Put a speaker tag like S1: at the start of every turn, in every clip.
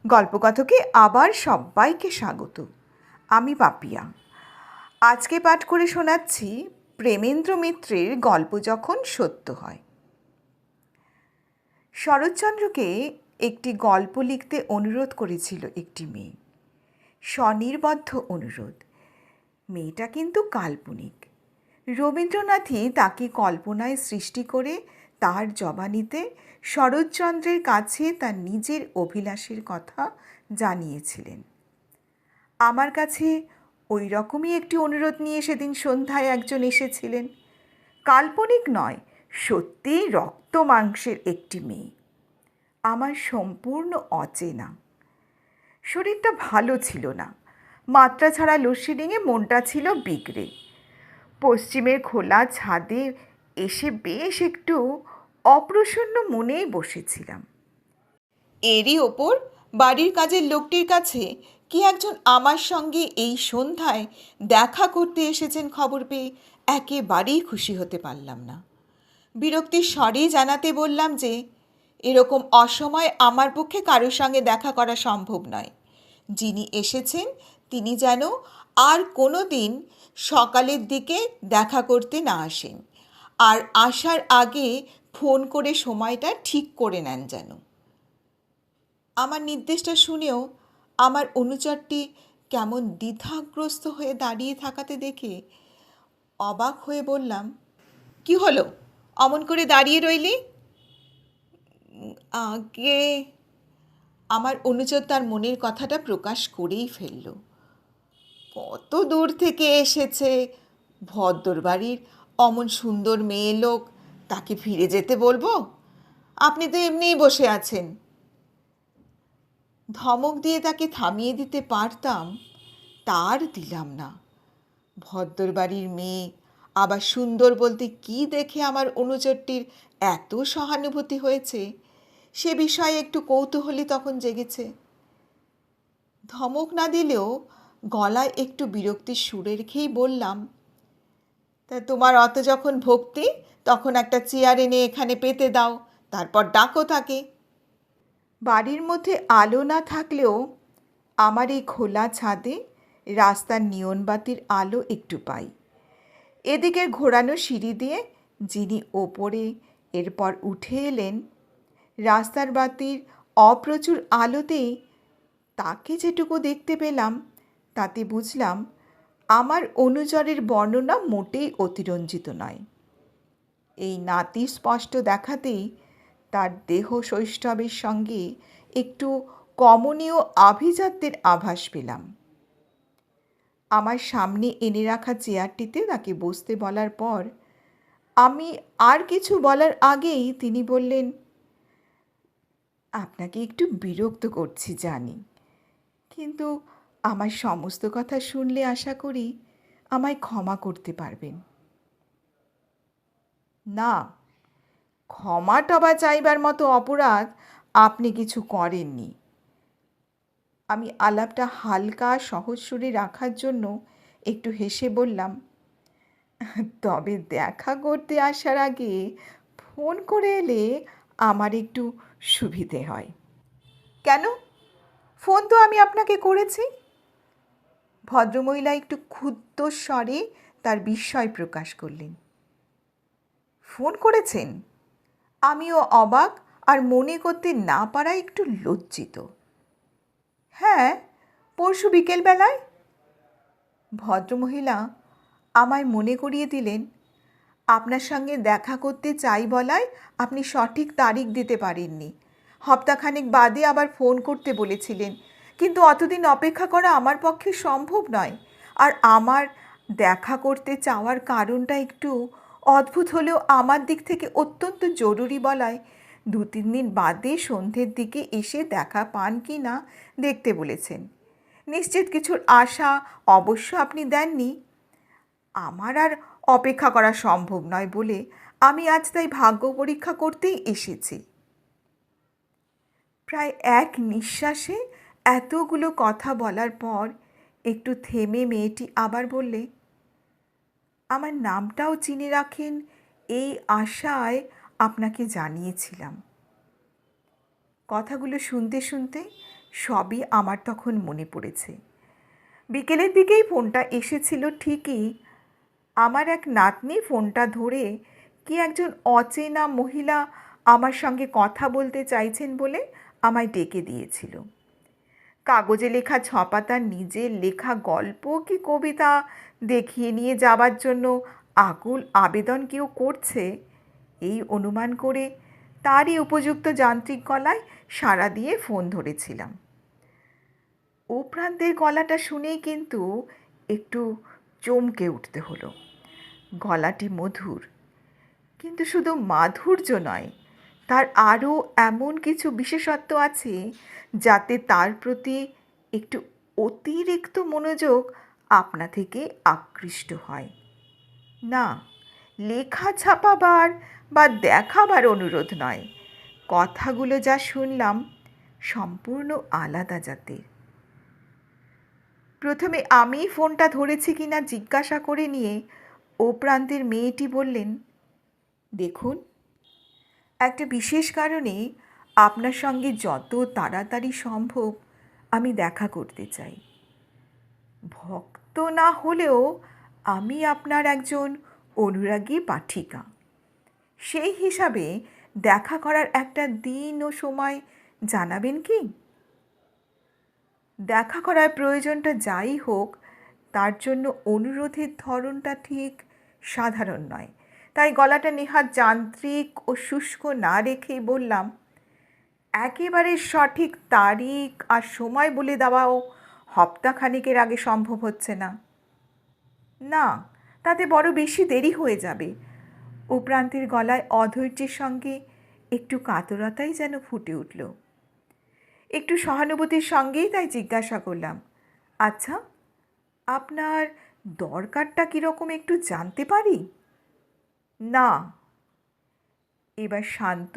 S1: গল্পকথকে আবার সবাইকে স্বাগত। আমি পাপিয়া। আজকে পাঠ করে শোনাচ্ছি প্রেমেন্দ্র মিত্রের গল্প যখন সত্য হয়। শরৎচন্দ্রকে একটি গল্প লিখতে অনুরোধ করেছিল একটি মেয়ে। স্বনির্বদ্ধ অনুরোধ। মেয়েটা কিন্তু কাল্পনিক। রবীন্দ্রনাথই তাকে কল্পনায় সৃষ্টি করে তার জবানিতে শরৎচন্দ্রের কাছে তার নিজের অভিলাষের কথা জানিয়েছিলেন। আমার কাছে ওই রকমই একটি অনুরোধ নিয়ে সেদিন সন্ধ্যায় একজন এসেছিলেন। কাল্পনিক নয়, সত্যিই রক্ত মাংসের একটি মেয়ে, আমার সম্পূর্ণ অচেনা। শরীরটা ভালো ছিল না, মাত্রা ছাড়া লোডশেডিংয়ে মনটা ছিল বিগড়ে। পশ্চিমের খোলা ছাদে এসে বেশ একটু অপ্রসন্ন মনেই বসেছিলাম। এরই ওপর বাড়ির কাজের লোকটির কাছে কি একজন আমার সঙ্গে এই সন্ধ্যায় দেখা করতে এসেছেন খবর পেয়ে একেবারেই খুশি হতে পারলাম না। বিরক্তির স্বরে জানাতে বললাম যে এরকম অসময়ে আমার পক্ষে কারোর সঙ্গে দেখা করা সম্ভব নয়। যিনি এসেছেন তিনি যেন আর কোনো দিন সকালের দিকে দেখা করতে না আসেন, আর আসার আগে ফোন করে সময়টা ঠিক করে নেন যেন। আমার নির্দেশটা শুনেও আমার অনুচরটি কেমন দ্বিধাগ্রস্ত হয়ে দাঁড়িয়ে থাকাতে দেখে অবাক হয়ে বললাম, কি হলো, অমন করে দাঁড়িয়ে রইলি? আগে আমার অনুচর তার মনের কথাটা প্রকাশ করেই ফেলল। কত দূর থেকে এসেছে, ভদ্র বাড়ির অমন সুন্দর মেয়ে লোক, তাকে ফিরে যেতে বলবো? আপনি তো এমনিই বসে আছেন। ধমক দিয়ে তাকে থামিয়ে দিতে পারতাম, তার দিলাম না। ভদ্র বাড়ির মেয়ে, আবার সুন্দর বলতে কি দেখে আমার অনুচরটির এত সহানুভূতি হয়েছে সে বিষয়ে একটু কৌতূহলী তখন জেগেছে। ধমক না দিলেও গলায় একটু বিরক্তির সুরে রেখেই বললাম, তা তোমার অত যখন ভক্তি, তখন একটা চেয়ার এনে এখানে পেতে দাও, তারপর ডাকো তাকে। বাড়ির মধ্যে আলো না থাকলেও আমার এই খোলা ছাদে রাস্তার নিয়নবাতির আলো একটু পাই। এদিকের ঘোরানো সিঁড়ি দিয়ে যিনি ওপরে এরপর উঠে এলেন, রাস্তার বাতির অপ্রচুর আলোতেই তাকে যেটুকু দেখতে পেলাম তাতে বুঝলাম আমার অনুচরের বর্ণনা মোটেই অতিরঞ্জিত নয়। এই নাতি স্পষ্ট দেখাতেই তার দেহ সৌষ্ঠবের সঙ্গে একটু কমনীয় আভিজাত্যের আভাস পেলাম। আমার সামনে এনে রাখা চেয়ারটিতে তাকে বসতে বলার পর আমি আর কিছু বলার আগেই তিনি বললেন, আপনাকে একটু বিরক্ত করছি জানি, কিন্তু আমার সমস্ত কথা শুনলে আশা করি আমায় ক্ষমা করতে পারবেন। না, ক্ষমা টবা চাইবার মতো অপরাধ আপনি কিছু করেননি। আমি আলাপটা হালকা সহজ সুরে রাখার জন্য একটু হেসে বললাম, তবে দেখা করতে আসার আগে ফোন করে এলে আমার একটু সুবিধে হয়। কেন? ফোন তো আমি আপনাকে করেছি। ভদ্রমহিলা একটু ক্ষুব্ধ স্বরে তার বিস্ময় প্রকাশ করলেন। ফোন করেছেন? আমিও অবাক আর মনে করতে না পারা একটু লজ্জিত। হ্যাঁ, পরশু বিকেলবেলায়। ভদ্রমহিলা আমায় মনে করিয়ে দিলেন, আপনার সঙ্গে দেখা করতে চাই বলায় আপনি সঠিক তারিখ দিতে পারেননি। সপ্তাহখানেক বাদে আবার ফোন করতে বলেছিলেন, কিন্তু অতদিন অপেক্ষা করা আমার পক্ষে সম্ভব নয়। আর আমার দেখা করতে চাওয়ার কারণটা একটু অদ্ভুত হলেও আমার দিক থেকে অত্যন্ত জরুরি বলায় 2-3 দিন বাদে সন্ধ্যের দিকে এসে দেখা পান কি না দেখতে বলেছেন। নিশ্চিত কিছুর আশা অবশ্য আপনি দেননি। আমার আর অপেক্ষা করা সম্ভব নয় বলে আমি আজ তাই ভাগ্য পরীক্ষা করতেই এসেছি। প্রায় এক নিঃশ্বাসে এতগুলো কথা বলার পর একটু থেমে মেয়েটি আবার বললে, আমার নামটাও চিনে রাখেন এই আশায় আপনাকে জানিয়েছিলাম। কথাগুলো শুনতে শুনতে সবই আমার তখন মনে পড়েছে। বিকেলের দিকেই ফোনটা এসেছিল ঠিকই, আমার এক নাতনি ফোনটা ধরে কি একজন অচেনা মহিলা আমার সঙ্গে কথা বলতে চাইছেন বলে আমায় ডেকে দিয়েছিল। কাগজে লেখা ছপাতার নিজের লেখা গল্প কি কবিতা দেখিয়ে নিয়ে যাবার জন্য আকুল আবেদন কেউ করছে, এই অনুমান করে তারই উপযুক্ত যান্ত্রিক গলায় সাড়া দিয়ে ফোন ধরেছিলাম। ও প্রান্তের গলাটা শুনেই কিন্তু একটু চমকে উঠতে হলো। গলাটি মধুর, কিন্তু শুধু মাধুর্য নয়, তার আরও এমন কিছু বিশেষত্ব আছে যাতে তার প্রতি একটু অতিরিক্ত মনোযোগ আপনা থেকে আকৃষ্ট হয়। না, লেখা ছাপাবার বা দেখাবার অনুরোধ নয়, কথাগুলো যা শুনলাম সম্পূর্ণ আলাদা জাতের। প্রথমে আমি ফোনটা ধরেছি কিনা জিজ্ঞাসা করে নিয়ে ও প্রান্তের মেয়েটি বললেন, দেখুন, একটা বিশেষ কারণে আপনার সঙ্গে যত তাড়াতাড়ি সম্ভব আমি দেখা করতে চাই। ভক্ত না হলেও আমি আপনার একজন অনুরাগী পাঠিকা। সেই হিসাবে দেখা করার একটা দিন ও সময় জানাবেন কি? দেখা করার প্রয়োজনটা যাই হোক, তার জন্য অনুরোধের ধরনটা ঠিক সাধারণ নয়। তাই গলাটা নেহাত যান্ত্রিক ও শুষ্ক না রেখেই বললাম, একেবারে সঠিক তারিখ আর সময় বলে দেওয়াও হপ্তাখানেকের আগে সম্ভব হচ্ছে না। না, তাতে বড় বেশি দেরি হয়ে যাবে। ও প্রান্তের গলায় অধৈর্যের সঙ্গে একটু কাতরতাই যেন ফুটে উঠল। একটু সহানুভূতির সঙ্গেই তাই জিজ্ঞাসা করলাম, আচ্ছা, আপনার দরকারটা কীরকম একটু জানতে পারি? না। এবার শান্ত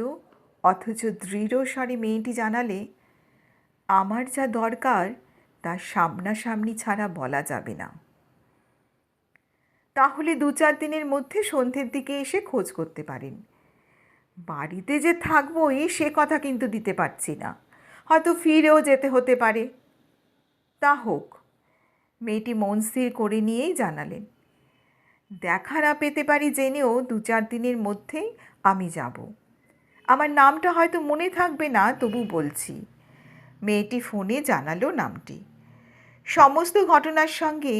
S1: অথচ দৃঢ় স্বরে মেয়েটি জানালে, আমার যা দরকার তা সামনাসামনি ছাড়া বলা যাবে না। তাহলে 2-4 দিনের মধ্যে সন্ধ্যের দিকে এসে খোঁজ করতে পারেন। বাড়িতে যে থাকবই সে কথা কিন্তু দিতে পারছি না, হয়তো ফিরেও যেতে হতে পারে। তা হোক, মেয়েটি মন স্থির করে নিয়েই জানালেন, দেখা না পেতে পারি জেনেও 2-4 দিনের মধ্যেই আমি যাব। আমার নামটা হয়তো মনে থাকবে না, তবু বলছি। মেয়েটি ফোনে জানালো নামটি। সমস্ত ঘটনার সঙ্গে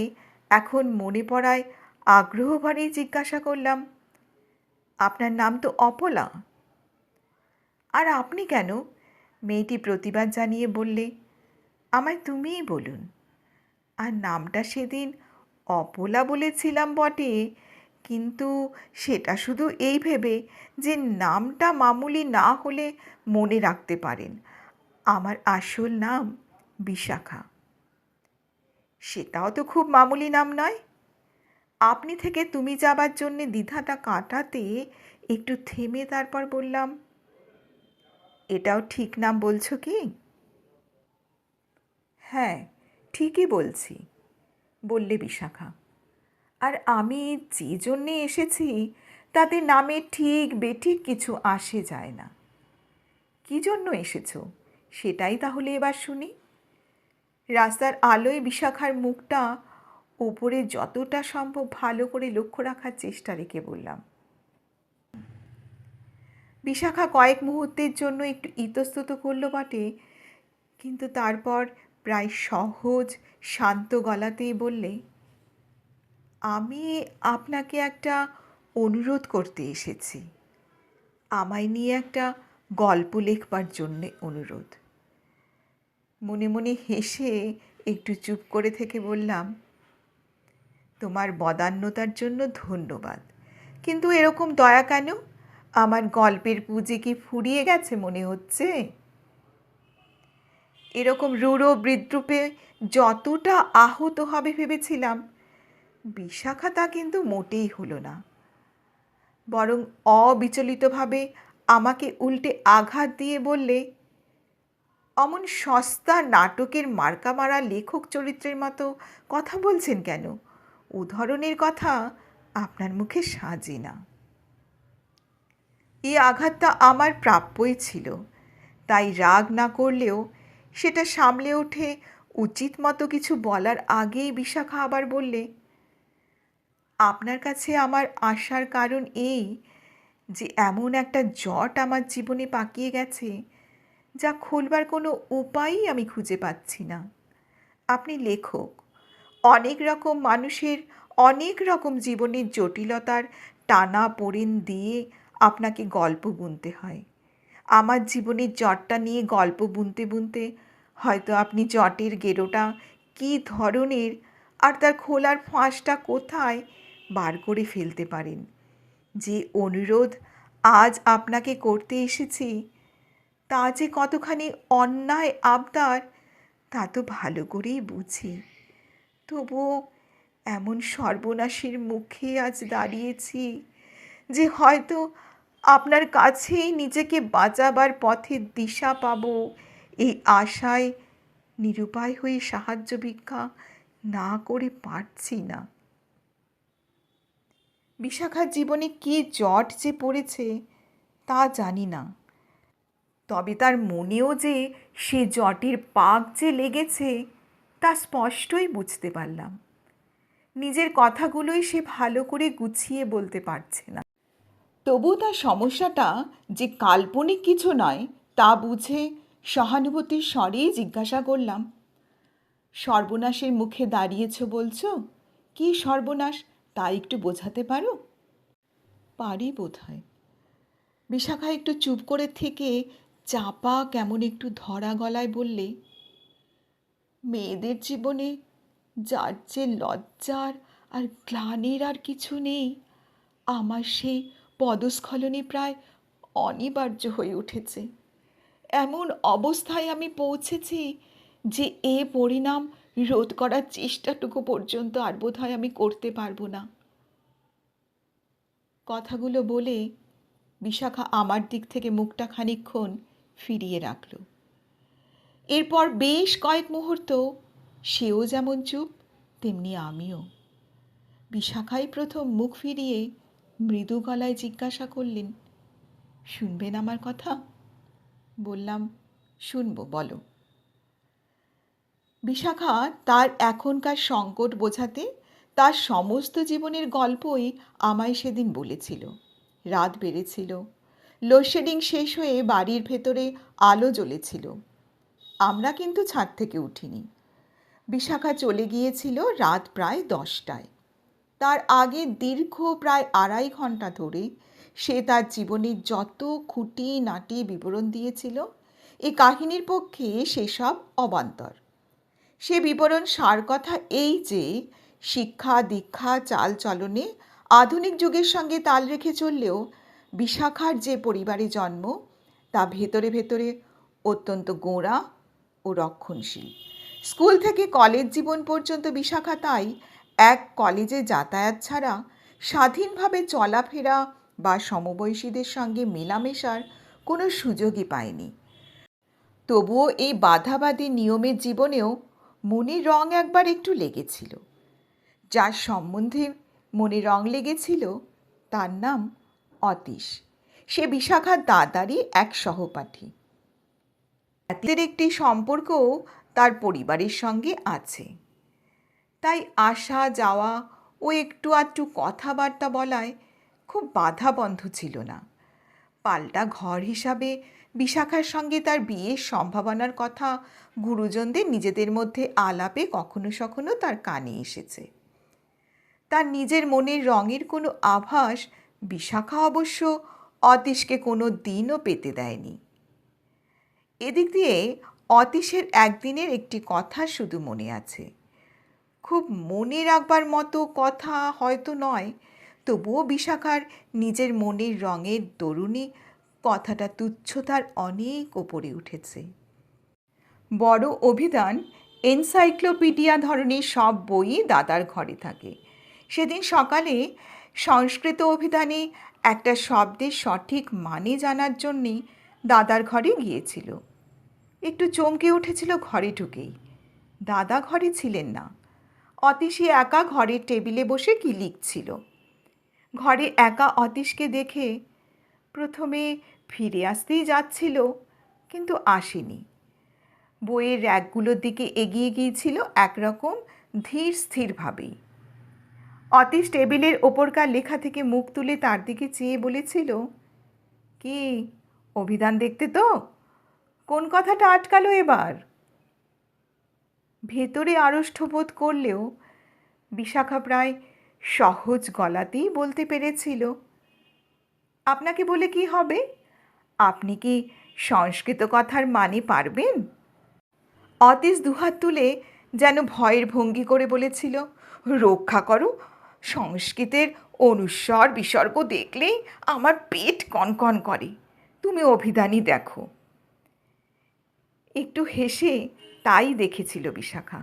S1: এখন মনে পড়ায় আগ্রহ ভরেই জিজ্ঞাসা করলাম, আপনার নাম তো অপলা। আর আপনি কেন? মেয়েটি প্রতিবাদ জানিয়ে বললে, আমায় তুমিই বলুন। আর নামটা সেদিন অপলা বলেছিলাম বটে, কিন্তু সেটা শুধু এই ভেবে যে নামটা মামুলি না হলে মনে রাখতে পারেন, আমার আসল নাম বিশাখা। সেটাও তো খুব মামুলি নাম নয়। আপনি থেকে তুমি যাবার জন্যে দ্বিধাটা কাটাতে একটু থেমে তারপর বললাম, এটাও ঠিক নাম বলছো কি? হ্যাঁ, ঠিকই বলছি, বললে বিশাখা। আর আমি যে জন্যে এসেছি তাতে নামে ঠিক বেঠিক কিছু আসে যায় না। কী জন্য এসেছো সেটাই তাহলে এবার শুনি। রাস্তার আলোয় বিশাখার মুখটা উপরে যতটা সম্ভব ভালো করে লক্ষ্য রাখার চেষ্টা রেখে বললাম। বিশাখা কয়েক মুহূর্তের জন্য একটু ইতস্তত করল বটে, কিন্তু তারপর প্রায় সহজ শান্ত গলাতেই বললে, আমি আপনাকে একটা অনুরোধ করতে এসেছি। আমায় নিয়ে একটা গল্প লেখবার জন্যে অনুরোধ। মনে মনে হেসে একটু চুপ করে থেকে বললাম, তোমার বদান্যতার জন্য ধন্যবাদ, কিন্তু এরকম দয়া কেন? আমার গল্পের পুঁজি কি ফুরিয়ে গেছে মনে হচ্ছে? এরকম রূঢ় বিদ্রূপে যতটা আহত হবে ভেবেছিলাম, বিশাখা তা কিন্তু মোটেই হলো না। বরং অবিচলিতভাবে আমাকে উল্টে আঘাত দিয়ে বললে, অমন সস্তা নাটকের মার্কা মারা লেখক চরিত্রের মতো কথা বলছেন কেন? উদাহরণের কথা আপনার মুখে সাজে না। এই আঘাতটা আমার প্রাপ্যই ছিল, তাই রাগ না করলেও সেটা সামলে ওঠে উচিত মতো কিছু বলার আগেই বিশাখা আবার বললে, আপনার কাছে আমার আসার কারণ এই যে এমন একটা জট আমার জীবনে পাকিয়ে গেছে যা খুলবার কোনো উপায়ই আমি খুঁজে পাচ্ছি না। আপনি লেখক, অনেক রকম মানুষের অনেক রকম জীবনের জটিলতার টানা পোড়েন দিয়ে আপনাকে গল্প বুনতে হয়। আমার জীবনের জটটা নিয়ে গল্প বুনতে বুনতে হয়তো আপনি জটের গেরোটা কী ধরনের আর তার খোলার ফাঁসটা কোথায় বার করে ফেলতে পারেন। যে অনুরোধ আজ আপনাকে করতে এসেছি তা যে কতখানি অন্যায় আবদার তা তো ভালো করেই বুঝি। তবুও এমন সর্বনাশের মুখে আজ দাঁড়িয়েছি যে হয়তো আপনার কাছেই নিজেকে বাঁচাবার পথের দিশা পাব এই আশায় নিরুপায় হয়ে সাহায্য ভিক্ষা না করে পারছি না। বিশাখার জীবনে কী জট যে পড়েছে তা জানি না, তবে তার মনেও যে সে জটের পাক যে লেগেছে তা স্পষ্টই বুঝতে পারলাম। নিজের কথাগুলোই সে ভালো করে গুছিয়ে বলতে পারছে না। তবু তার সমস্যাটা যে কাল্পনিক কিছু নয় তা বুঝে সহানুভূতির স্বরেই জিজ্ঞাসা করলাম, সর্বনাশের মুখে দাঁড়িয়েছ বলছো? কী সর্বনাশ তা একটু বোঝাতে পারো? পারি বোধ হয়। বিশাখা একটু চুপ করে থেকে চাপা কেমন একটু ধরা গলায় বললে, মেয়েদের জীবনে যার যে লজ্জার আর গ্লানির আর কিছু নেই, আমার সেই পদস্খলনে প্রায় অনিবার্য হয়ে উঠেছে। এমন অবস্থায় আমি পৌঁছেছি যে এ পরিণাম রোধ করার চেষ্টাটুকু পর্যন্ত আর বোধহয় আমি করতে পারবো না। কথাগুলো বলে বিশাখা আমার দিক থেকে মুখটা খানিকক্ষণ ফিরিয়ে রাখল। এরপর বেশ কয়েক মুহূর্ত সেও যেমন চুপ তেমনি আমিও। বিশাখাই প্রথম মুখ ফিরিয়ে মৃদু গলায় জিজ্ঞাসা করলেন, শুনবেন আমার কথা? বললাম, শুনবো, বলো। বিশাখা তার এখনকার সংকট বোঝাতে তার সমস্ত জীবনের গল্পই আমায় সেদিন বলেছিল। রাত বেড়েছিল, লোডশেডিং শেষ হয়ে বাড়ির ভেতরে আলো জ্বলেছিল। আমরা কিন্তু ছাদ থেকে উঠিনি। বিশাখা চলে গিয়েছিল রাত প্রায় 10টায়। তার আগে দীর্ঘ প্রায় 2.5 ঘন্টা ধরে সে তার জীবনের যত খুঁটি নাটি বিবরণ দিয়েছিল, এই কাহিনীর পক্ষে সেসব অবান্তর। সে বিবরণ সার কথা এই যে শিক্ষা দীক্ষা চাল চলনে আধুনিক যুগের সঙ্গে তাল রেখে চললেও বিশাখার যে পরিবারে জন্ম তা ভেতরে ভেতরে অত্যন্ত গোঁড়া ও রক্ষণশীল। স্কুল থেকে কলেজ জীবন পর্যন্ত বিশাখা তাই এক কলেজে যাতায়াত ছাড়া স্বাধীনভাবে চলাফেরা বা সমবয়সীদের সঙ্গে মেলামেশার কোনো সুযোগই পায়নি। তবুও এই বাধাবাদী নিয়মের জীবনেও মনে রং একবার একটু লেগেছিল। যার সম্বন্ধে মনে রং লেগেছিল তার নাম অতীশ। সে বিশাখার দাদারই এক সহপাঠী। এদের একটি সম্পর্কও তার পরিবারের সঙ্গে আছে। তাই আসা যাওয়া ও একটু আধটু কথাবার্তা বলায় খুব বাধাবন্ধ ছিল না। পাল্টা ঘর হিসাবে বিশাখার সঙ্গে তার বিয়ের সম্ভাবনার কথা গুরুজনদের নিজেদের মধ্যে আলাপে কখনো সখনো তার কানে এসেছে। তার নিজের মনের রঙের কোনো আভাস বিশাখা অবশ্য অতীশকে কোনো দিনও পেতে দেয়নি। এদিক দিয়ে অতীশের একদিনের একটি কথা শুধু মনে আছে। খুব মনে রাখবার মতো কথা হয়তো নয়, তবুও বিশাখার নিজের মনের রঙের দরুণে কথাটা তুচ্ছতার অনেক ওপরে উঠেছে। বড় অভিধান, এনসাইক্লোপিডিয়া ধরনের সব বই দাদার ঘরে থাকে। সেদিন সকালে সংস্কৃত অভিধানে একটা শব্দের সঠিক মানে জানার জন্যেই দাদার ঘরে গিয়েছিল। একটু চমকে উঠেছিল ঘরে ঢুকেই। দাদা ঘরে ছিলেন না। অতীশী একা ঘরের টেবিলে বসে কি লিখছিল। ঘরে একা অতীশকে দেখে প্রথমে ফিরে আসতেই যাচ্ছিল, কিন্তু আসেনি। বইয়ের র্যাকগুলোর দিকে এগিয়ে গিয়েছিল একরকম ধীর স্থিরভাবেই। অতীশ টেবিলের ওপরকার লেখা থেকে মুখ তুলে তার দিকে চেয়ে বলেছিল, কি অভিধান দেখতে তো? কোন কথাটা আটকালো এবার? ভেতরে আড়ষ্ট বোধ করলেও বিশাখা প্রায় সহজ গলাতেই বলতে পেরেছিল, আপনাকে বলে কি হবে? আপনি কি সংস্কৃত কথার মানে পারবেন? অতীশ দুহাত তুলে যেন ভয়ের ভঙ্গি করে বলেছিল, রক্ষা করো, সংস্কৃতের অনুস্বর বিসর্গ দেখলেই আমার পেট কনকন করে। তুমি অভিধানই দেখো। একটু হেসে তাই দেখেছিল বিশাখা।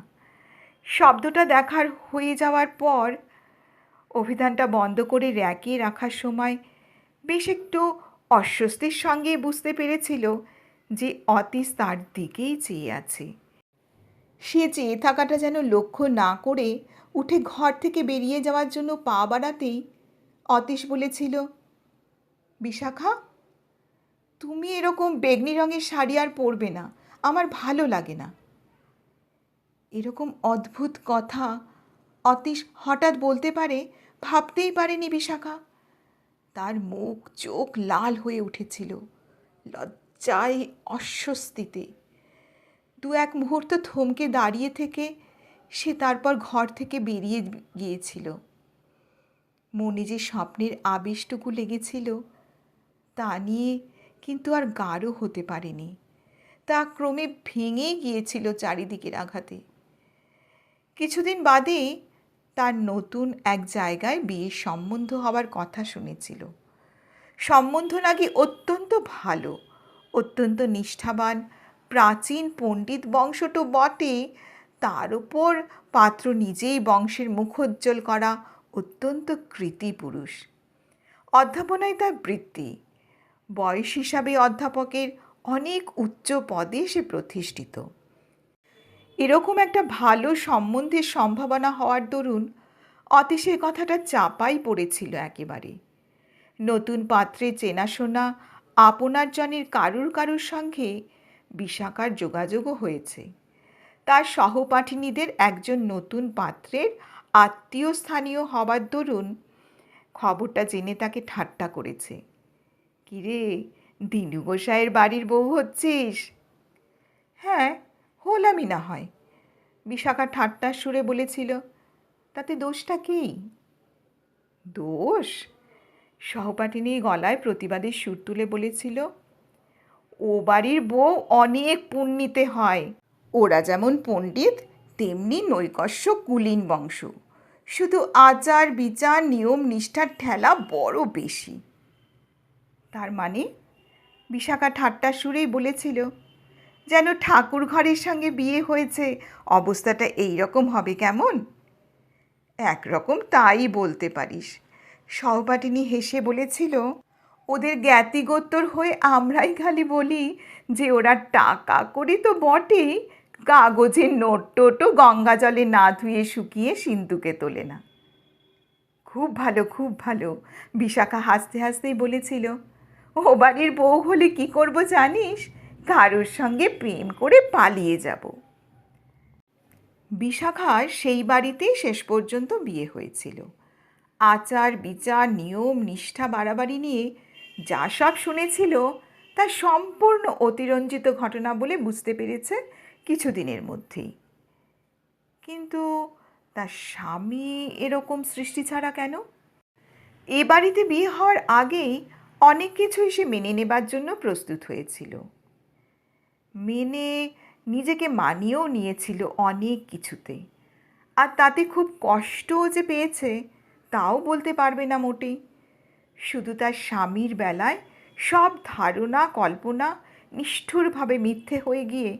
S1: শব্দটা দেখার হয়ে যাওয়ার পর অভিধানটা বন্ধ করে র্যাকে রাখার সময় বেশ একটু অস্বস্তির সঙ্গে বুঝতে পেরেছিল যে অতীশ তার দিকেই চেয়ে আছে। সে চেয়ে থাকাটা যেন লক্ষ্য না করে উঠে ঘর থেকে বেরিয়ে যাওয়ার জন্য পা বাড়াতেই অতীশ বলেছিল, বিশাখা, তুমি এরকম বেগনি রঙের শাড়ি আর পরবে না, আমার ভালো লাগে না। এরকম অদ্ভুত কথা অতীশ হঠাৎ বলতে পারে ভাবতেই পারেনি বিশাখা। তার মুখ চোখ লাল হয়ে উঠেছিল, লজ্জায় অস্বস্তিতে। দু এক মুহূর্ত থমকে দাঁড়িয়ে থেকে সে তারপর ঘর থেকে বেরিয়ে গিয়েছিল। মনে যে স্বপ্নের আবেশটুকু লেগেছিল তা নিয়ে কিন্তু আর গাঢ় হতে পারেনি। তা ক্রমে ভেঙে গিয়েছিল চারিদিকের আঘাতে। কিছুদিন বাদেই তার নতুন এক জায়গায় বিয়ের সম্বন্ধ হওয়ার কথা শুনেছিল। সম্বন্ধ নাকি অত্যন্ত ভালো, অত্যন্ত নিষ্ঠাবান, প্রাচীন পণ্ডিত বংশ তো বটে, তার উপর পাত্র নিজেই বংশের মুখোজ্জ্বল করা অত্যন্ত কৃতী পুরুষ। অধ্যাপনায় তার বৃত্তি, বয়স হিসাবে অধ্যাপকের অনেক উচ্চ পদে সে প্রতিষ্ঠিত। এরকম একটা ভালো সম্বন্ধের সম্ভাবনা হওয়ার দরুন অতীশের কথাটা চাপাই পড়েছিল একেবারে। নতুন পাত্রে চেনাশোনা আপনার জনের কারুর সঙ্গে বিশাখার যোগাযোগও হয়েছে। তার সহপাঠিনীদের একজন নতুন পাত্রের আত্মীয় স্থানীয় হবার দরুন খবরটা জেনে তাকে ঠাট্টা করেছে, কিরে, দিনু গোসাইয়ের বাড়ির বউ হচ্ছিস? হ্যাঁ, হলামই না হয়, বিশাখা ঠাট্টার সুরে বলেছিল। তাতে দোষটা কি? দোষ? সহপাঠিনী গলায় প্রতিবাদের সুর তুলে বলেছিল, ও বাড়ির বউ অনেক পুণ্যিতে হয়। ওরা যেমন পণ্ডিত তেমনি নৈকস্য কুলীন বংশ, শুধু আচার বিচার নিয়ম নিষ্ঠার ঠেলা বড় বেশি। তার মানে? বিশাখা ঠাট্টার সুরেই বলেছিল, যেন ঠাকুর ঘরের সঙ্গে বিয়ে হয়েছে, অবস্থাটা এই রকম হবে কেমন? একরকম তাই বলতে পারিস। সহপাঠিনী হেসে বলেছিল, ওদের জ্ঞাতিগোত্তর হয়ে আমরাই খালি বলি যে ওরা টাকা করি তো বটেই, কাগজের নোট টোটও গঙ্গা জলে না ধুয়ে শুকিয়ে সিন্ধুকে তোলে না। খুব ভালো, খুব ভালো, বিশাখা হাসতে হাসতেই বলেছিল। ও বাড়ির বউ হলে কি করব জানিস? কারোর সঙ্গে প্রেম করে পালিয়ে যাব। বিশাখার সেই বাড়িতেই শেষ পর্যন্ত বিয়ে হয়েছিল। আচার বিচার নিয়ম নিষ্ঠা বাড়াবাড়ি নিয়ে যা সব শুনেছিল তা সম্পূর্ণ অতিরঞ্জিত ঘটনা বলে বুঝতে পেরেছে কিছুদিনের মধ্যেই। কিন্তু তার স্বামী এরকম সৃষ্টি ছাড়া কেন? এ বাড়িতে বিয়ে হওয়ার আগেই অনেক কিছুই সে মেনে নেবার জন্য প্রস্তুত হয়েছিল। মেনে নিজেকে মানিয়েও নিয়েছিল অনেক কিছুতে, আর তাতে খুব কষ্টও যে পেয়েছে তাও বলতে পারবে না মোটেই। শুধু তার স্বামীর বেলায় সব ধারণা কল্পনা নিষ্ঠুরভাবে মিথ্যে হয়ে গিয়ে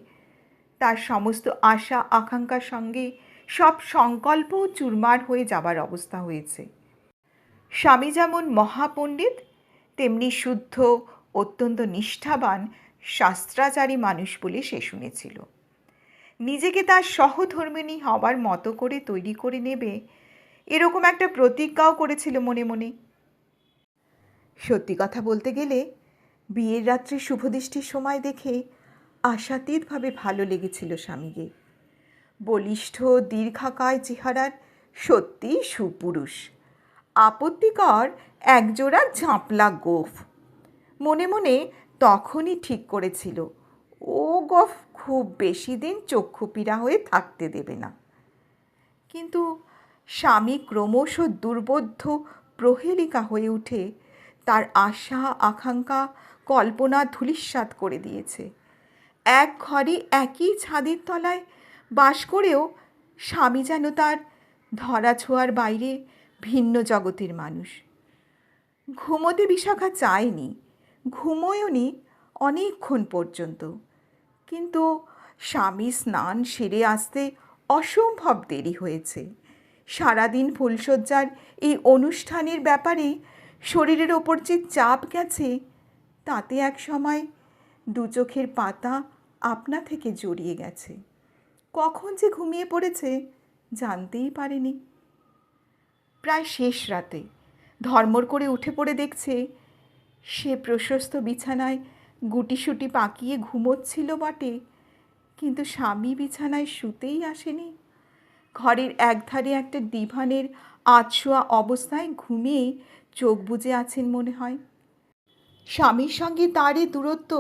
S1: তার সমস্ত আশা আকাঙ্ক্ষার সঙ্গে সব সংকল্পও চুরমার হয়ে যাবার অবস্থা হয়েছে। স্বামী যেমন মহাপণ্ডিত তেমনি শুদ্ধ, অত্যন্ত নিষ্ঠাবান, শাস্ত্রাচারী মানুষ বলে সে শুনেছিল। নিজেকে তার সহধর্মিণী হবার মতো করে তৈরি করে নেবে এরকম একটা প্রতিজ্ঞাও করেছিল মনে মনে। সত্যি কথা বলতে গেলে বিয়ের রাত্রে শুভদৃষ্টির সময় দেখে আশাতীতভাবে ভালো লেগেছিল স্বামীকে। বলিষ্ঠ দীর্ঘাকায় চেহারার, সত্যিই সুপুরুষ। আপত্তিকর একজোড়া ঝাঁপলা গোঁফ। মনে মনে তখনই ঠিক করেছিল ও গোঁফ খুব বেশি দিন চক্ষুপীড়া হয়ে থাকতে দেবে না। কিন্তু স্বামী ক্রমশ দুর্বোধ্য প্রহেলিকা হয়ে উঠে তার আশা আকাঙ্ক্ষা কল্পনা ধূলিসাৎ করে দিয়েছে। এক ঘরে একই ছাদের তলায় বাস করেও স্বামী যেন তার ধরাছোঁয়ার বাইরে ভিন্ন জগতের মানুষ। ঘুমোতে বিশাখা চায়নি, ঘুমোয়নি অনেকক্ষণ পর্যন্ত। কিন্তু স্বামী স্নান সেরে আসতে অসম্ভব দেরি হয়েছে। সারাদিন ফুলশয্যার এই অনুষ্ঠানের ব্যাপারে শরীরের ওপর যে চাপ গেছে, তাতে এক সময় দু চোখের পাতা আপনা থেকে জড়িয়ে গেছে। কখন যে ঘুমিয়ে পড়েছে জানতেই পারেনি। প্রায় শেষ রাতে ধর্মর করে উঠে পড়ে দেখছে সে প্রশস্ত বিছানায় গুটিসুটি পাকিয়ে ঘুমোচ্ছিল বটে, কিন্তু স্বামী বিছানায় শুতেই আসেনি। ঘরের একধারে একটা দিভানের আধশোয়া অবস্থায় ঘুমিয়েই চোখ বুজে আছেন মনে হয়। স্বামীর সঙ্গে তার এ দূরত্ব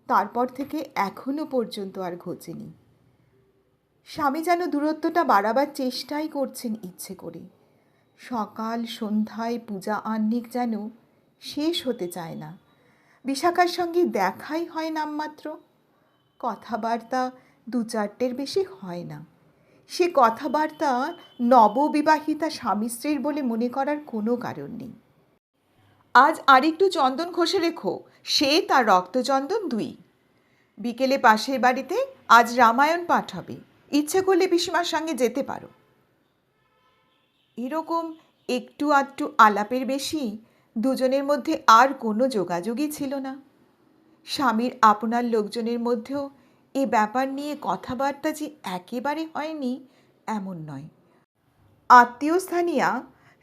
S1: তারপর থেকে এখনো পর্যন্ত আর ঘোচেনি। স্বামী যেন দূরত্বটা বাড়াবার চেষ্টাই করছেন ইচ্ছে করে। সকাল সন্ধ্যায় পূজা আহ্নিক যেন শেষ হতে চায় না। বিশাখার সঙ্গে দেখাই হয় নামমাত্র, কথাবার্তা দু চারটের বেশি হয় না। সে কথাবার্তা নববিবাহিতা স্বামী স্ত্রীর বলে মনে করার কোনো কারণ নেই। আজ আরেকটু চন্দন ঘষে রেখো, সে তার রক্তচন্দন 2। বিকেলে পাশের বাড়িতে আজ রামায়ণ পাঠ হবে, ইচ্ছে করলে পিসিমার সঙ্গে যেতে পারো। এরকম একটু আধটু আলাপের বেশি দুজনের মধ্যে আর কোনো যোগাযোগই ছিল না। স্বামীর আপনার লোকজনের মধ্যেও এ ব্যাপার নিয়ে কথাবার্তা যে একেবারে হয়নি এমন নয়। আত্মীয় স্থানীয়া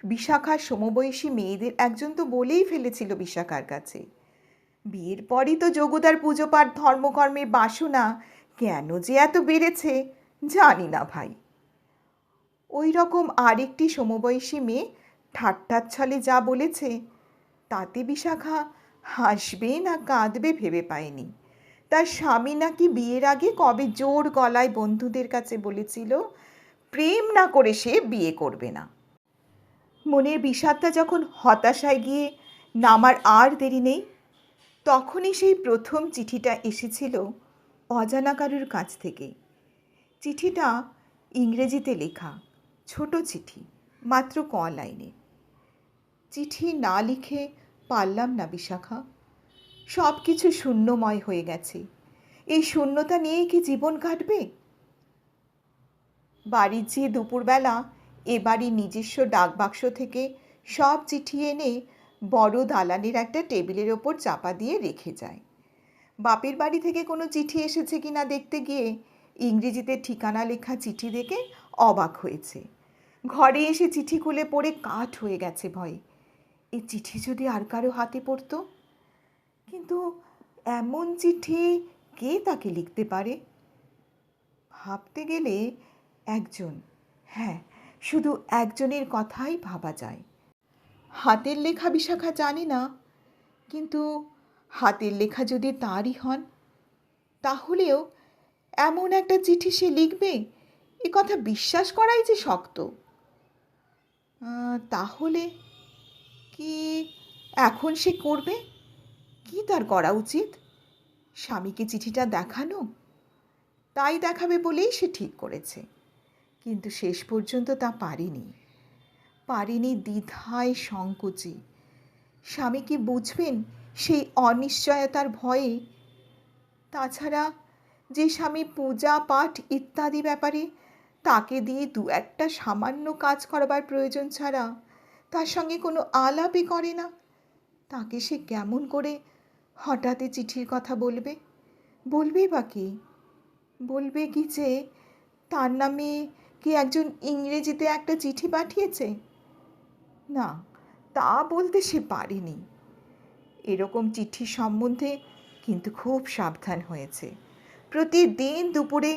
S1: বিশাখার সমবয়সী মেয়েদের একজন তো বলেই ফেলেছিল বিশাখার কাছে, বিয়ের পরই তো যোগুদার পুজো পাঠ ধর্মকর্মের বাসনা কেন যে এত বেড়েছে জানি না ভাই। ওই রকম আরেকটি সমবয়সী মেয়ে ঠাট্টার ছলে যা বলেছে তাতে বিশাখা হাসবে না কাঁদবে ভেবে পায়নি। তার স্বামী নাকি বিয়ের আগে কবে জোর গলায় বন্ধুদের কাছে বলেছিল প্রেম না করে সে বিয়ে করবে না। মনের বিষাদটা যখন হতাশায় গিয়ে নামার আর দেরি নেই, তখনই সেই প্রথম চিঠিটা এসেছিল অজানা কারুর কাছ থেকে। চিঠিটা ইংরেজিতে লেখা, ছোট চিঠি, মাত্র ক লাইনে। চিঠি না লিখে পারলাম না বিশাখা। সব কিছু শূন্যময় হয়ে গেছে। এই শূন্যতা নিয়েই কি জীবন কাটবে? বাড়ির যে দুপুরবেলা এ বাড়ির নিজস্ব ডাকবাক্স থেকে সব চিঠি এনে বড় দালানের একটা টেবিলের ওপর চাপা দিয়ে রেখে যায়। বাপের বাড়ি থেকে কোনো চিঠি এসেছে কিনা দেখতে গিয়ে ইংরেজিতে ঠিকানা লেখা চিঠি দেখে অবাক হয়েছে। ঘরে এসে চিঠি খুলে পড়ে কাঠ হয়ে গেছে ভয়ে। এই চিঠি যদি আর কারো হাতে পড়তো! কিন্তু এমন চিঠি কে তাকে লিখতে পারে? ভাবতে গেলে একজন, হ্যাঁ, শুধু একজনের কথাই ভাবা যায়। হাতের লেখা বিশাখা জানে না, কিন্তু হাতের লেখা যদি তারই হন, তাহলেও এমন একটা চিঠি সে লিখবে এ কথা বিশ্বাস করাই যে শক্ত। তাহলে কি এখন সে করবে? কি তার করা উচিত? স্বামীকে চিঠিটা দেখানো? তাই দেখাবে বলেই সে ঠিক করেছে, কিন্তু শেষ পর্যন্ত তা পারেনি দ্বিধায় সংকোচে। স্বামী কি বুঝবেন সেই অনিশ্চয়তার ভয়ে? তাছাড়া যে স্বামী পূজা পাঠ ইত্যাদি ব্যাপারে তাকে দিয়ে দু একটা সামান্য কাজ করবার প্রয়োজন ছাড়া তার সঙ্গে কোনো আলাপই করে না, তাকে সে কেমন করে হঠাৎই চিঠির কথা বলবেই বা কি? বলবে কি যে তার নামে কি একজন ইংরেজিতে একটা চিঠি পাঠিয়েছে? না, তা বলতে সে পারেনি। এরকম চিঠি সম্বন্ধে কিন্তু খুব সাবধান হয়েছে। প্রতিদিন দুপুরে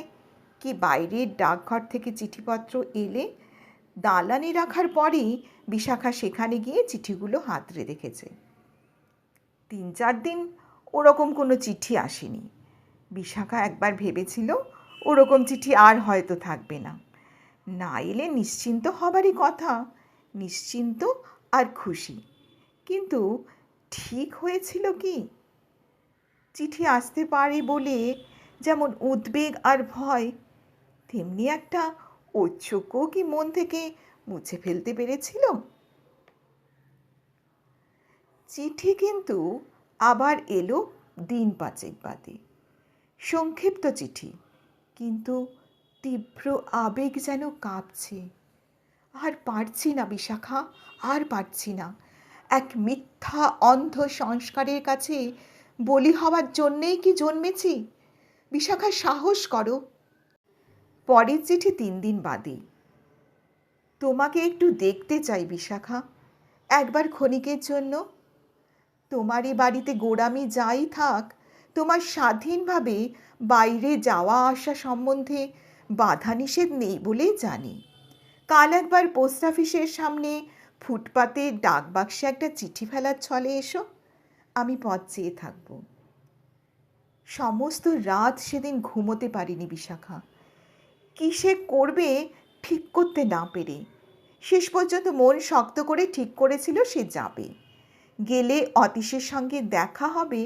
S1: কি বাইরের ডাকঘর থেকে চিঠিপত্র এলে দালানে রাখার পরেই বিশাখা সেখানে গিয়ে চিঠিগুলো হাতড়ে দেখেছে। 3-4 দিন ওরকম কোনো চিঠি আসেনি। বিশাখা একবার ভেবেছিল ওরকম চিঠি আর হয়তো থাকবে না। না এলে নিশ্চিন্ত হবারই কথা, নিশ্চিন্ত আর খুশি। কিন্তু ঠিক হয়েছিল কি? চিঠি আসতে পারে বলে যেমন উদ্বেগ আর ভয়, তেমনি একটা ঔৎসুক্যও কি মন থেকে মুছে ফেলতে পেরেছিল? চিঠি কিন্তু আবার এলো দিন 5 বাদে। সংক্ষিপ্ত চিঠি, কিন্তু তীব্র আবেগ যেন কাঁপছে। আর পারছি না বিশাখা, আর পারছি না। এক মিথ্যা অন্ধ সংস্কারের কাছে বলি হওয়ার জন্যেই কি জন্মেছি? বিশাখা, সাহস করো। পরের চিঠি 3 দিন বাদে। তোমাকে একটু দেখতে চাই বিশাখা, একবার ক্ষণিকের জন্য। তোমার এ বাড়িতে গোড়ামি যাই থাক, তোমার স্বাধীনভাবে বাইরে যাওয়া আসা সম্বন্ধে বাধা নিষেধ নেই বলেই জানি। কাল একবার পোস্ট অফিসের সামনে ফুটপাতে ডাকবাক্সে একটা চিঠি ফেলার ছলে এসো, আমি পথ চেয়ে থাকব। সমস্ত রাত সেদিন ঘুমোতে পারিনি বিশাখা, কী সে করবে ঠিক করতে না পেরে। শেষ পর্যন্ত মন শক্ত করে ঠিক করেছিল সে যাবে। গেলে অতীশের সঙ্গে দেখা হবে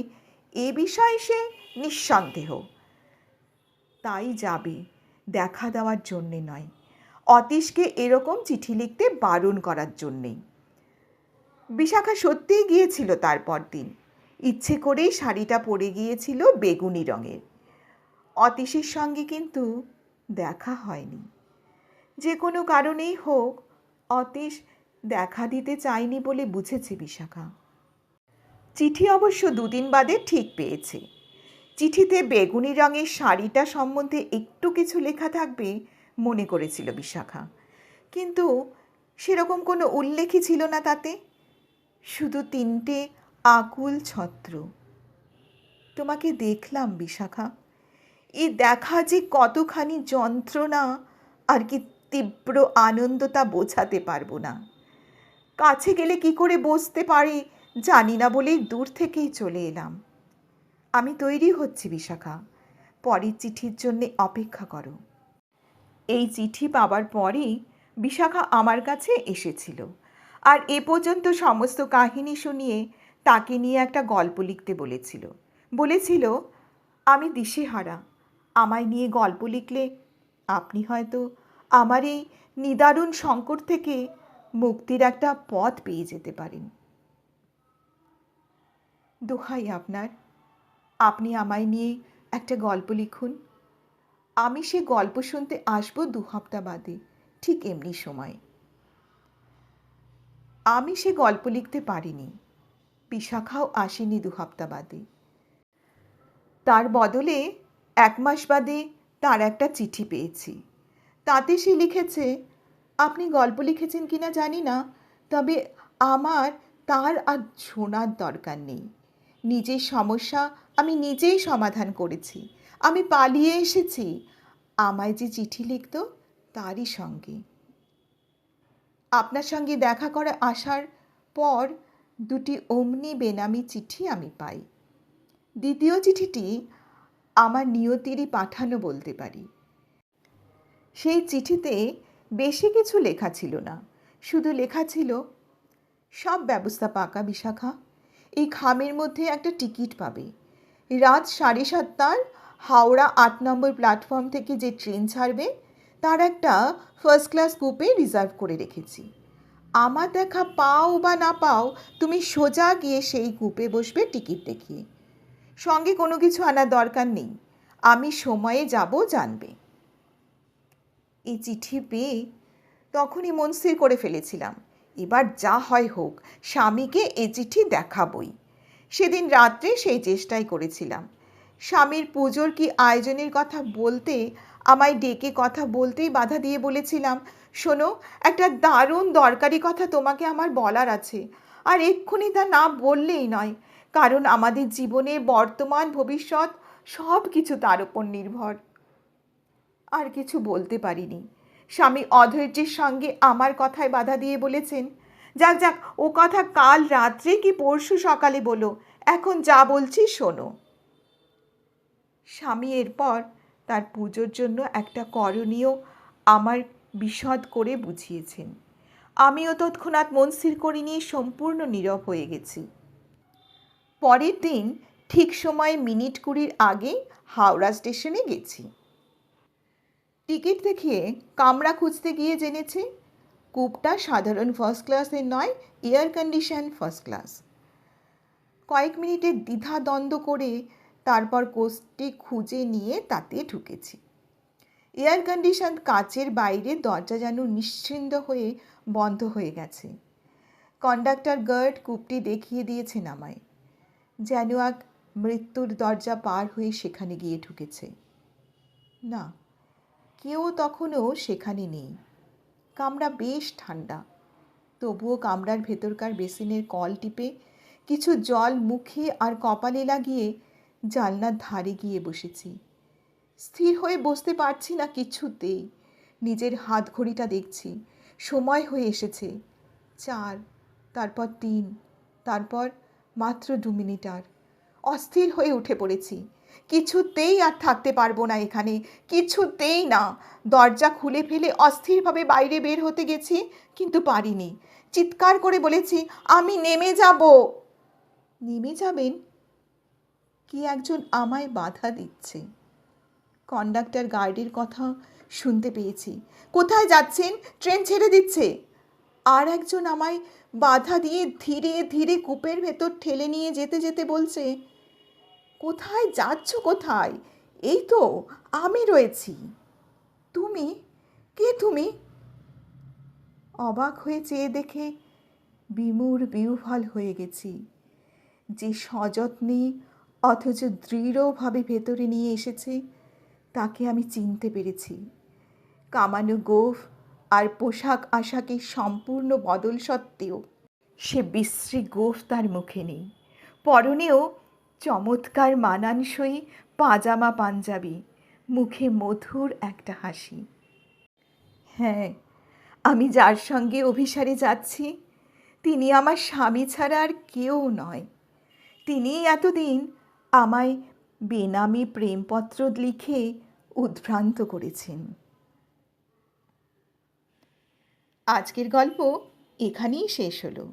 S1: এ বিষয়ে সে নিঃসন্দেহ। তাই যাবে, দেখা দেওয়ার জন্যে নয়, অতীশকে এরকম চিঠি লিখতে বারণ করার জন্যেই। বিশাখা সত্যিই গিয়েছিল তারপর দিন। ইচ্ছে করেই শাড়িটা পরে গিয়েছিল বেগুনি রঙের। অতীশের সঙ্গে কিন্তু দেখা হয়নি। যে কোনো কারণেই হোক অতীশ দেখা দিতে চায়নি বলে বুঝেছে বিশাখা। চিঠি অবশ্য 2 দিন বাদে ঠিক পেয়েছে। চিঠিতে বেগুনি রঙের শাড়িটা সম্বন্ধে একটু কিছু লেখা থাকবে মনে করেছিল বিশাখা, কিন্তু সেরকম কোনো উল্লেখই ছিল না তাতে। শুধু 3টে আকুল ছত্র। তোমাকে দেখলাম বিশাখা, এই দেখা যে কতখানি যন্ত্রণা আর কি তীব্র আনন্দ তা বোঝাতে পারবো না। কাছে গেলে কি করে বসতে পারে জানি না বলেই দূর থেকেই চলে এলাম। আমি তৈরি হচ্ছি বিশাখা, পরের চিঠির জন্যে অপেক্ষা করো। এই চিঠি পাবার পরেই বিশাখা আমার কাছে এসেছিল, আর এ পর্যন্ত সমস্ত কাহিনী শুনিয়ে তাকে নিয়ে একটা গল্প লিখতে বলেছিল আমি দিশেহারা, আমায় নিয়ে গল্প লিখলে আপনি হয়তো আমার এই নিদারুণ সংকট থেকে মুক্তির একটা পথ পেয়ে যেতে পারেন। দোহাই আপনার, আপনি আমায় নিয়ে একটা গল্প লিখুন। আমি সে গল্প শুনতে আসবো 2 সপ্তাহ বাদে, ঠিক এমনি সময়। আমি সে গল্প লিখতে পারিনি, বিশাখাও আসেনি 2 সপ্তাহ বাদে। তার বদলে 1 মাস বাদে তার একটা চিঠি পেয়েছি। তাতে সে লিখেছে, আপনি গল্প লিখেছেন কিনা জানি না, তবে আমার তার আর শোনার দরকার নেই। নিজের সমস্যা আমি নিজেই সমাধান করেছি। আমি পালিয়ে এসেছি আমায় যে চিঠি লিখত তারই সঙ্গে। আপনার সঙ্গে দেখা করে আসার পর 2টি অমনি বেনামি চিঠি আমি পাই। দ্বিতীয় চিঠিটি আমার নিয়তিরই পাঠানো বলতে পারি। সেই চিঠিতে বেশি কিছু লেখা ছিল না, শুধু লেখা ছিল, সব ব্যবস্থা পাকা বিশাখা, এই খামের মধ্যে একটা টিকিট পাবে। রাত 7:30টার হাওড়া 8 নম্বর প্ল্যাটফর্ম থেকে যে ট্রেন ছাড়বে তার একটা ফার্স্ট ক্লাস কুপে রিজার্ভ করে রেখেছি। আমার দেখা পাও বা না পাও, তুমি সোজা গিয়ে সেই কুপে বসবে টিকিট দেখিয়ে। সঙ্গে কোনো কিছু আনার দরকার নেই, আমি সময়ে যাব জানবে। এই চিঠি পেয়ে তখনই মন স্থির করে ফেলেছিলাম, এবার যা হয় হোক, স্বামীকে এ চিঠি দেখাবই। সেদিন রাত্রে সেই চেষ্টাই করেছিলাম। স্বামীর পুজোর কি আয়োজনের কথা বলতে আমায় ডেকে কথা বলতেই বাধা দিয়ে বলেছিলাম, শোনো, একটা দারুণ দরকারি কথা তোমাকে আমার বলার আছে, আর এক্ষুনি তা না বললেই নয়, কারণ আমাদের জীবনের বর্তমান ভবিষ্যৎ সব কিছু তার ওপর নির্ভর। আর কিছু বলতে পারিনি। স্বামী অধৈর্যের সঙ্গে আমার কথায় বাধা দিয়ে বলেছেন, যাক যাক, ও কথা কাল রাত্রে কি পরশু সকালে বলো, এখন যা বলছি শোনো। স্বামী এরপর তার পুজোর জন্য একটা করণীয় আমার বিশদ করে বুঝিয়েছেন। আমিও তৎক্ষণাৎ মন স্থির করে নিয়ে সম্পূর্ণ নীরব হয়ে গেছি। পরের দিন ঠিক সময়ে মিনিট 20 আগে হাওড়া স্টেশনে গেছি। টিকিট দেখিয়ে কামরা খুঁজতে গিয়ে জেনেছি কূপটা সাধারণ ফার্স্ট ক্লাসের নয়, এয়ার কন্ডিশন ফার্স্ট ক্লাস। কয়েক মিনিটের দ্বিধাদ্বন্দ্ব করে তারপর কোচটি খুঁজে নিয়ে তাতে ঢুকেছি। এয়ার কন্ডিশন কাচের বাইরে দরজা যেন নিশ্চিন্ত হয়ে বন্ধ হয়ে গেছে। কন্ডাক্টর গার্ড কূপটি দেখিয়ে দিয়েছেন আমায়, যেন এক মৃত্যুর দরজা পার হয়ে সেখানে গিয়ে ঢুকেছে। না, কেউ তখনও সেখানে নেই। কামরা বেশ ঠান্ডা, তবুও কামরার ভেতরকার বেসিনের কল টিপে কিছু জল মুখে আর কপালে লাগিয়ে জানলার ধারে গিয়ে বসেছি। স্থির হয়ে বসতে পারছি না কিছুতেই। নিজের হাত ঘড়িটা দেখছি, সময় হয়ে এসেছে 4, তারপর 3, তারপর মাত্র 2 মিনিট। আর অস্থির হয়ে উঠে পড়েছি। কিছুতেই আর থাকতে পারবো না এখানে, কিছুতেই না। দরজা খুলে ফেলে অস্থিরভাবে বাইরে বের হতে গেছি, কিন্তু পারিনি। চিৎকার করে বলেছি, আমি নেমে যাব। নেমে যাবেন? কি একজন আমায় বাধা দিচ্ছে। কন্ডাক্টর গার্ডের কথা শুনতে পেয়েছি। কোথায় যাচ্ছেন? ট্রেন ছেড়ে দিচ্ছে। আর একজন আমায় বাধা দিয়ে ধীরে ধীরে কূপের ভেতর ঠেলে নিয়ে যেতে যেতে বলছে, কোথায় যাচ্ছ কোথায়? এই তো আমি রয়েছি। তুমি? কে তুমি? অবাক হয়ে চেয়ে দেখে বিমূঢ় বিহ্বল হয়ে গেছি। যে সযত্নে অথচ দৃঢ়ভাবে ভেতরে নিয়ে এসেছে তাকে আমি চিনতে পেরেছি। কামানো গোঁফ আর পোশাক আশাকের সম্পূর্ণ বদল সত্ত্বেও সে বিশ্রী গোঁফ তার মুখে নেই। পরনেও চমৎকার মানানসই পাজামা পাঞ্জাবি, মুখে মধুর একটা হাসি। হ্যাঁ, আমি যার সঙ্গে অভিসারে যাচ্ছি তিনি আমার স্বামী ছাড়া আর কেউ নয়। তিনিই এতদিন আমায় বেনামি প্রেমপত্র লিখে উদ্ভ্রান্ত করেছেন। আজকের গল্প এখানেই শেষ হলো।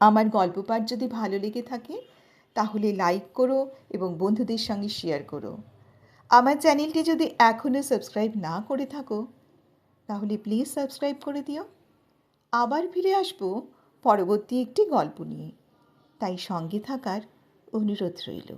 S1: আমার গল্প পাঠ যদি ভালো লেগে থাকে তাহলে লাইক করো এবং বন্ধুদের সঙ্গে শেয়ার করো। আমার চ্যানেলটি যদি এখনও সাবস্ক্রাইব না করে থাকো তাহলে প্লিজ সাবস্ক্রাইব করে দিও। আবার ফিরে আসবো পরবর্তী একটি গল্প নিয়ে, তাই সঙ্গে থাকার অনুরোধ রইল।